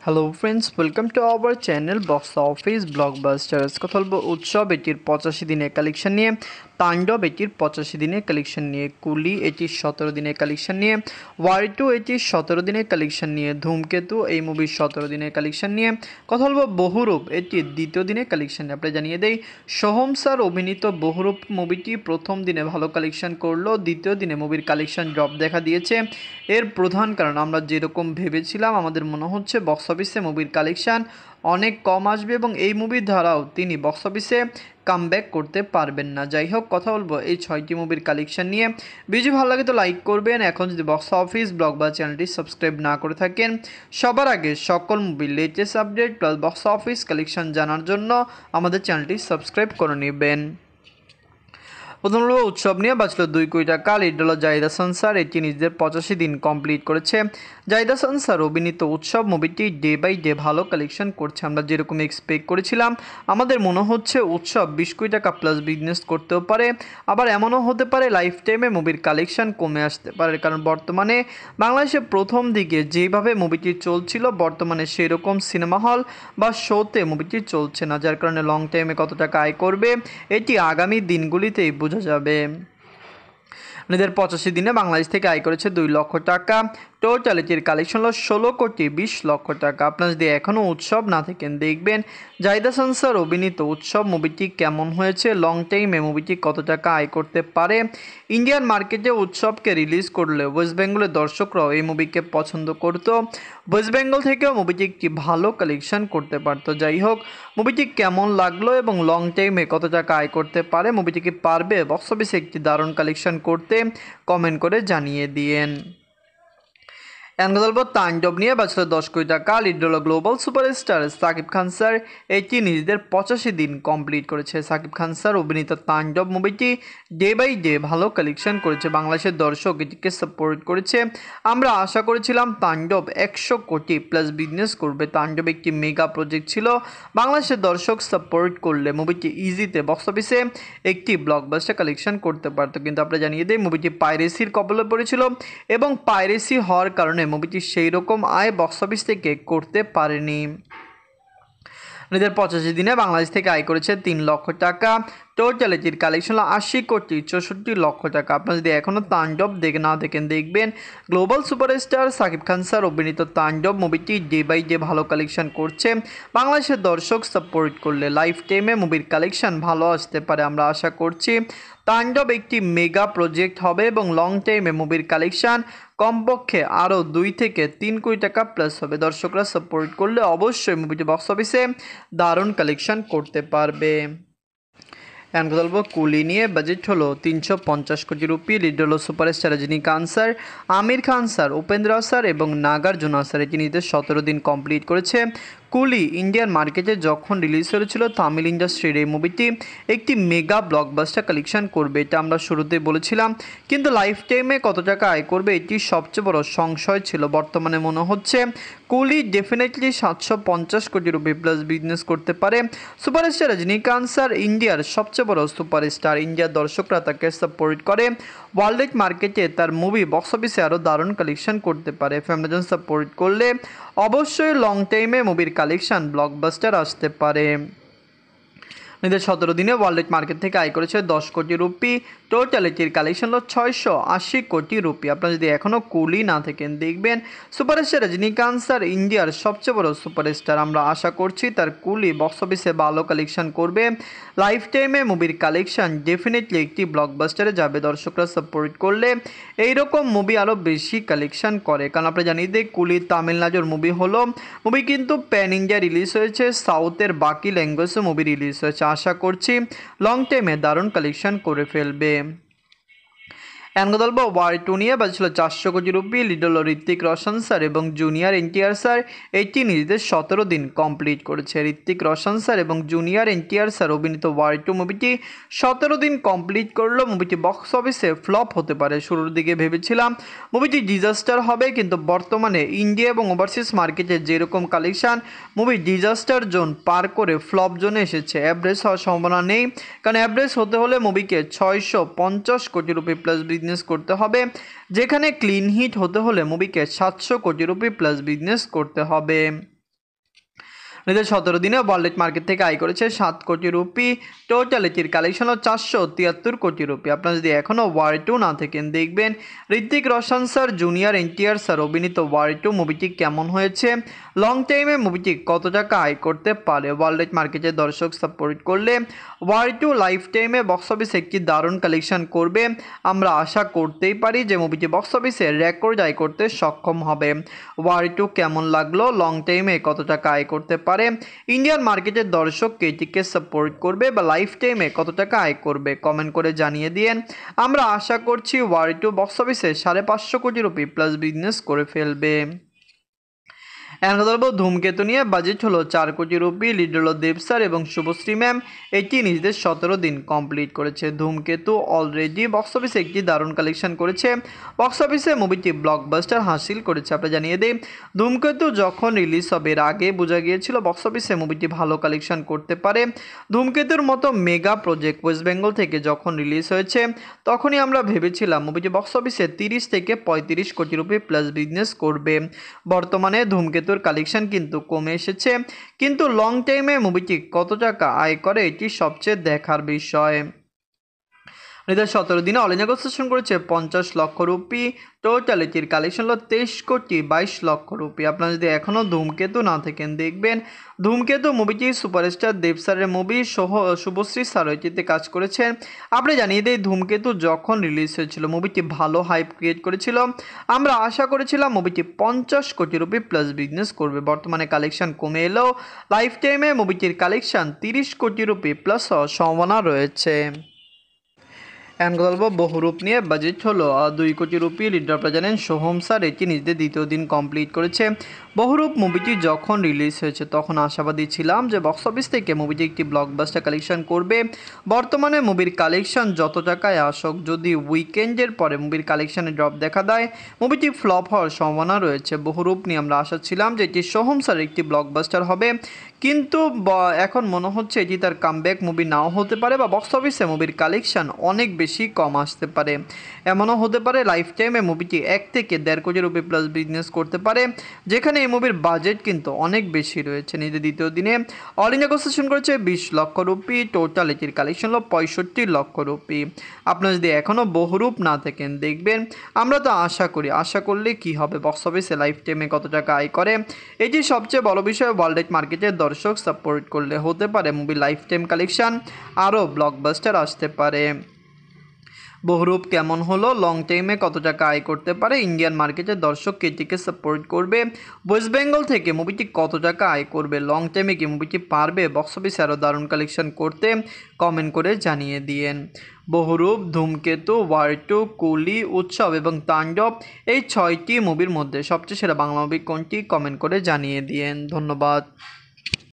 Hello friends, welcome to our channel box office blockbusters. কথা বলবো উৎসব এটির 85 দিনের কালেকশন নিয়ে, তাণ্ডব এটির 85 দিনের কালেকশন নিয়ে, কুলি এটির 17 দিনের কালেকশন নিয়ে, ওয়ার টু এটির 17 দিনের কালেকশন নিয়ে, ধূমকেতু এই মুভির 17 দিনের কালেকশন নিয়ে, কথা বলবো বহুরূপ এটির দ্বিতীয় দিনের কালেকশন নিয়ে। আপনি জানিয়ে দেই, সোহম স্যার অভিনীত বহুরূপ মুভিটি প্রথম দিনে ভালো কালেকশন করলো, দ্বিতীয় দিনে মুভির কালেকশন ড্রপ দেখা দিয়েছে। এর প্রধান কারণ আমরা যেরকম ভেবেছিলাম, আমাদের মনে হচ্ছে বক্স অফিসে মুভির কালেকশান অনেক কম আসবে এবং এই মুভির ধারাও তিনি বক্স অফিসে কামব্যাক করতে পারবেন না। যাই হোক, কথা বলবো এই 6টি মুভির কালেকশন নিয়ে। ভিডিও ভালো লাগে তো লাইক করবেন। এখন যদি বক্স অফিস ব্লগ বা চ্যানেলটি সাবস্ক্রাইব না করে থাকেন, সবার আগে সকল মুভির latest update plus box office collection জানার জন্য আমাদের চ্যানেলটি সাবস্ক্রাইব করে নেবেন। প্রথম হলো উৎসব নিয়ে বাঁচল 2 কোটি টাকা। লিড হলো জাহিদ হাসান স্যার, এটি নিজেদের 85 দিন কমপ্লিট করেছে। জাহিদ হাসান স্যার অভিনীত উৎসব মুভিটি ডে বাই ডে ভালো কালেকশন করছে, আমরা যেরকম এক্সপেক্ট করেছিলাম। আমাদের মনে হচ্ছে উৎসব 20 কোটি টাকা প্লাস বিজনেস করতেও পারে, আবার এমনও হতে পারে লাইফ টাইমে মুভির কালেকশন কমে আসতে পারে, কারণ বর্তমানে বাংলাদেশে প্রথম দিকে যেভাবে মুভিটি চলছিল, বর্তমানে সেরকম সিনেমা হল বা শোতে মুভিটি চলছে না, যার কারণে লং টাইমে কত টাকা আয় করবে এটি আগামী দিনগুলিতেই বোঝা যাবে। নিজের 85 দিনে বাংলাদেশ থেকে আয় করেছে 2 লক্ষ টাকা। টোটাল এটির কালেকশন হলো 16 কোটি 20 লক্ষ টাকা। আপনারা যদি এখনও উৎসব না থাকেন, দেখবেন জাহিদ হাসান স্যার অভিনীত উৎসব মুভিটি কেমন হয়েছে, লং টাইমে মুভিটি কত টাকা আয় করতে পারে। ইন্ডিয়ান মার্কেটে উৎসবকে রিলিজ করলে ওয়েস্ট বেঙ্গলের দর্শকরাও এই মুভিকে পছন্দ করত, ওয়েস্ট বেঙ্গল থেকেও মুভিটি একটি ভালো কালেকশন করতে পারত। যাই হোক, মুভিটি কেমন লাগলো এবং লং টাইমে কত টাকা আয় করতে পারে, মুভিটি কি পারবে বক্স অফিসে একটি দারুণ কালেকশন করতে, কমেন্ট করে জানিয়ে দিয়েন। বলবো তাণ্ডব নিয়ে বাঁচল 10 কোটি টাকা। লিড হলো global superstar Shakib Khan sir, এটি নিজেদের 85 দিন কমপ্লিট করেছে। সাকিব খান স্যার অভিনীত তাণ্ডব মুভিটি ডে বাই ডে ভালো কালেকশন করেছে, বাংলাদেশের দর্শক এটিকে সাপোর্ট করেছে। আমরা আশা করেছিলাম তাণ্ডব 100 কোটি প্লাস বিজনেস করবে। তাণ্ডব একটি মেগা প্রজেক্ট ছিল, বাংলাদেশের দর্শক সাপোর্ট করলে মুভিটি ইজিতে বক্স অফিসে একটি ব্লকবাস্টার কালেকশন করতে পারত, কিন্তু আমরা জানিয়ে দিই মুভিটি পাইরেসির কবলে পড়েছিল এবং পাইরেসি হওয়ার কারণে মুভিটি সেই রকম আয় বক্স অফিস থেকে করতে পারেনি। নিজের 85 দিনে বাংলাদেশ থেকে আয় করেছে 3 লক্ষ টাকা। টোটাল এটির কালেকশন হলো 80 কোটি 64 লক্ষ টাকা। আপনারা যদি এখনও তাণ্ডব না দেখেন, দেখবেন global superstar Shakib Khan sir অভিনীত তাণ্ডব মুভিটি ডে বাই ডে ভালো কালেকশন করছে, বাংলাদেশের দর্শক সাপোর্ট করলে লাইফ টাইমে মুভির কালেকশন ভালো আসতে পারে। আমরা আশা করছি তাণ্ডব একটি মেগা প্রজেক্ট হবে এবং লং টাইমে মুভির কালেকশন কমপক্ষে আরও 2 থেকে 3 কোটি টাকা প্লাস হবে। দর্শকরা সাপোর্ট করলে অবশ্যই মুভিটি বক্স অফিসে দারুণ কালেকশন করতে পারবে। এখন বলবো কুলি নিয়ে। বাজেট হলো 350 কোটি রুপি। লিড হলো superstar Rajinikanth sir, Aamir Khan sir, Upendra sir এবং নাগার্জুনা স্যার, এটি নিজেদের 17 দিন কমপ্লিট করেছে। কুলি ইন্ডিয়ান মার্কেটে যখন রিলিজ হয়েছিল, তামিল ইন্ডাস্ট্রির এই মুভিটি একটি মেগা ব্লকবাস্টার কালেকশন করবে, এটা আমরা শুরুতে বলেছিলাম, কিন্তু লাইফ টাইমে কত টাকা আয় করবে এটি সবচেয়ে বড় সংশয় ছিল। বর্তমানে মনে হচ্ছে কুলি ডেফিনেটলি 750 কোটি রুপি প্লাস বিজনেস করতে পারে। সুপারস্টার রজনীকান্ত স্যার ইন্ডিয়ার সবচেয়ে বড় সুপারস্টার, ইন্ডিয়ার দর্শকরা তাকে সাপোর্ট করে, ওয়ার্ল্ড মার্কেটে তার মুভি বক্স অফিসে আরও দারুণ কালেকশন করতে পারে। ফ্যামিলিজন সাপোর্ট করলে অবশ্যই লং টাইমে মুভির কালেকশন ব্লকবাস্টার আসতে পারে। নিজের 17 দিনে ওয়ার্ল্ড মার্কেট থেকে আয় করেছে 10 কোটি রুপি। টোটাল এটির কালেকশন হলো 680 কোটি রুপি। আপনারা যদি এখনও কুলি না থাকেন, দেখবেন সুপারস্টার রজনীকান্ত স্যার ইন্ডিয়ার সবচেয়ে বড় সুপারস্টার, আমরা আশা করছি তার কুলি বক্স অফিসে ভালো কালেকশন করবে। লাইফ টাইমে মুভির কালেকশন ডেফিনেটলি একটি ব্লকবাস্টারে যাবে, দর্শকরা সাপোর্ট করলে এইরকম মুভি আরও বেশি কালেকশন করে, কারণ আপনারা জানিয়ে দিই কুলি তামিলনাড়ুর মুভি হলো, মুভি কিন্তু প্যান ইন্ডিয়া রিলিজ হয়েছে, সাউথের বাকি ল্যাঙ্গুয়েজে মুভি রিলিজ হয়েছে। আশা করছি লং টাইমে দারুণ কালেকশন করে ফেলবে। বলবো ওয়ার টু নিয়ে বাজছিল 400 কোটি রুপি। লিড হলো ঋত্বিক রোশন স্যার এবং জুনিয়র এনটিআর স্যার, এটি নিজেদের 17 দিন কমপ্লিট করেছে। ঋত্বিক রোশন স্যার এবং জুনিয়র এনটিআর স্যার অভিনীত ওয়ার টু মুভিটি 17 দিন কমপ্লিট করলো। মুভিটি বক্স অফিসে ফ্লপ হতে পারে, শুরুর দিকে ভেবেছিলাম মুভিটি ডিজাস্টার হবে, কিন্তু বর্তমানে ইন্ডিয়া এবং ওভারসিজ মার্কেটে যেরকম কালেকশন, মুভি ডিজাস্টার জোন পার করে ফ্লপ জোনে এসেছে। অ্যাভারেজ হওয়ার সম্ভাবনা নেই, কারণ অ্যাভারেজ হতে হলে মুভিকে 650 কোটি রুপি প্লাস বিজনেস করতে হবে, যেখানে ক্লিন হিট হতে হলে মুভিকে 700 কোটি রুপি প্লাস বিজনেস করতে হবে। 2017 দিনে ওয়ার্ল্ড মার্কেট থেকে আয় করেছে 7 কোটি রুপি। টোটাল এটির কালেকশন হলো 473 কোটি রুপি। আপনারা যদি এখনও ওয়ার 2 না থাকেন দেখবেন Hrithik Roshan sir, junior NTR sir অভিনীত ওয়ার 2 মুভিটি কেমন হয়েছে, লং টাইমে মুভিটি কত টাকা আয় করতে পারে। ওয়ার্ল্ড মার্কেটে দর্শক সাপোর্ট করলে ওয়ার 2 লাইফ টাইমে বক্স অফিসে একটি দারুণ কালেকশন করবে। আমরা আশা করতেই পারি যে মুভিটি বক্স অফিসে রেকর্ড আয় করতে সক্ষম হবে। ওয়ার 2 কেমন লাগলো, লং টাইমে কত টাকা আয় করতে পারে, ইন্ডিয়ান মার্কেটের দর্শক এটিকে সাপোর্ট করবে বা লাইফ টাইমে কত টাকা আয় করবে, কমেন্ট করে জানিয়ে দিন। আমরা আশা করছি ওয়ার 2 বক্স অফিসে 550 কোটি রুপি প্লাস বিজনেস করে ফেলবে। এখন কথা বলবো ধূমকেতু নিয়ে। বাজেট হলো 4 কোটি রুপি। লিড হলো দেব স্যার এবং শুভশ্রী ম্যাম। এটি নিজেদের 17 দিন কমপ্লিট করেছে। ধূমকেতু অলরেডি বক্স অফিসে একটি দারুণ কালেকশন করেছে। বক্স অফিসে মুভিটি ব্লকবাস্টার হাসিল করেছে। আমরা জানিয়ে দিই ধূমকেতু যখন রিলিজ হবে এর আগে বোঝা গিয়েছিল বক্স অফিসে মুভিটি ভালো কালেকশন করতে পারে। ধূমকেতুর মতো মেগা প্রজেক্ট ওয়েস্ট বেঙ্গল থেকে যখন রিলিজ হয়েছে তখনই আমরা ভেবেছিলাম মুভিটি বক্স অফিসে 30 থেকে 35 কোটি রুপি প্লাস বিজনেস করবে। বর্তমানে ধূমকেতুর কালেকশন কিন্তু কমে এসেছে, কিন্তু লং টাইমে মুভিটি কত টাকা আয় করে এটি সবচেয়ে দেখার বিষয়। 2017 দিনে অল ইন্ডিয়া সেশন করেছে 50 লক্ষ রুপি। টোটাল এটির কালেকশন হলো 23 কোটি 22 লক্ষ রুপি। আপনারা যদি এখনও ধূমকেতু না থাকেন দেখবেন ধূমকেতু মুভিটি সুপারস্টার দেব স্যারের মুভি, শুভশ্রী স্যার এটিতে কাজ করেছেন। আপনি জানিয়ে দিই ধূমকেতু যখন রিলিজ হয়েছিল মুভিটি ভালো হাইপ ক্রিয়েট করেছিল। আমরা আশা করেছিলাম মুভিটি 50 কোটি রুপি প্লাস বিজনেস করবে। বর্তমানে কালেকশন কমে এলেও লাইফ টাইমে মুভিটির কালেকশন 30 কোটি রুপি প্লাস হওয়ার সম্ভাবনা রয়েছে। এখন কথা বলবো বহুরূপ নিয়ে। বাজেট হলো 2 কোটি রুপি। লিডার আপনারা জানেন সোহম স্যার, এটি নিজেদের দ্বিতীয় দিন কমপ্লিট করেছে। বহুরূপ মুভিটি যখন রিলিজ হয়েছে তখন আশাবাদী ছিলাম যে বক্স অফিস থেকে মুভিটি একটি ব্লকবাস্টার কালেকশন করবে। বর্তমানে মুভির কালেকশন যত টাকায় আসুক, যদি উইকেন্ডের পরে মুভির কালেকশনে ড্রপ দেখা দেয় মুভিটি ফ্লপ হওয়ার সম্ভাবনা রয়েছে। বহুরূপ নিয়ে আমরা আশা ছিলাম যে এটি সোহম স্যার একটি ব্লকবাস্টার হবে, কিন্তু এখন মনে হচ্ছে এটি তার কামব্যাক মুভি নাও হতে পারে বা বক্স অফিসে মুভির কালেকশন অনেক বেশি কম আসতে পারে। এমনও হতে পারে লাইফ টাইমে মুভিটি 1 থেকে 1.5 কোটি রুপি প্লাস বিজনেস করতে পারে, যেখানে এই মুভির বাজেট কিন্তু অনেক বেশি রয়েছে। নিজের দ্বিতীয় দিনে অল ইন্ডিয়া সেশন করেছে 20 লক্ষ রুপি। টোটাল এটির কালেকশন হলো 65 লক্ষ রুপি। আপনারা যদি এখনও বহুরূপ না থাকেন দেখবেন, আমরা তো আশা করলে কি হবে, বক্স অফিসে লাইফ টাইমে কত টাকা আয় করে এটি সবচেয়ে বড় বিষয়। ওয়ার্ল্ড মার্কেটের দর্শক সাপোর্ট করলে হতে পারে মুভি লাইফ টাইম কালেকশন আরও ব্লকবাস্টার আসতে পারে। বহুরূপ কেমন হলো, লং টাইমে কত টাকা আয় করতে পারে, ইন্ডিয়ান মার্কেটের দর্শক এটিকে সাপোর্ট করবে। ওয়েস্ট বেঙ্গল থেকে মুভিটি কত টাকা আয় করবে, লং টাইমে কি মুভিটি পারবে বক্স অফিসে আরও দারুণ কালেকশন করতে, কমেন্ট করে জানিয়ে দিয়েন। বহুরূপ, ধূমকেতু, ওয়ার 2, কুলি, উৎসব এবং তাণ্ডব এই 6টি মুভির মধ্যে সবচেয়ে সেরা বাংলা মুভি কোনটি, কমেন্ট করে জানিয়ে দিয়েন। ধন্যবাদ।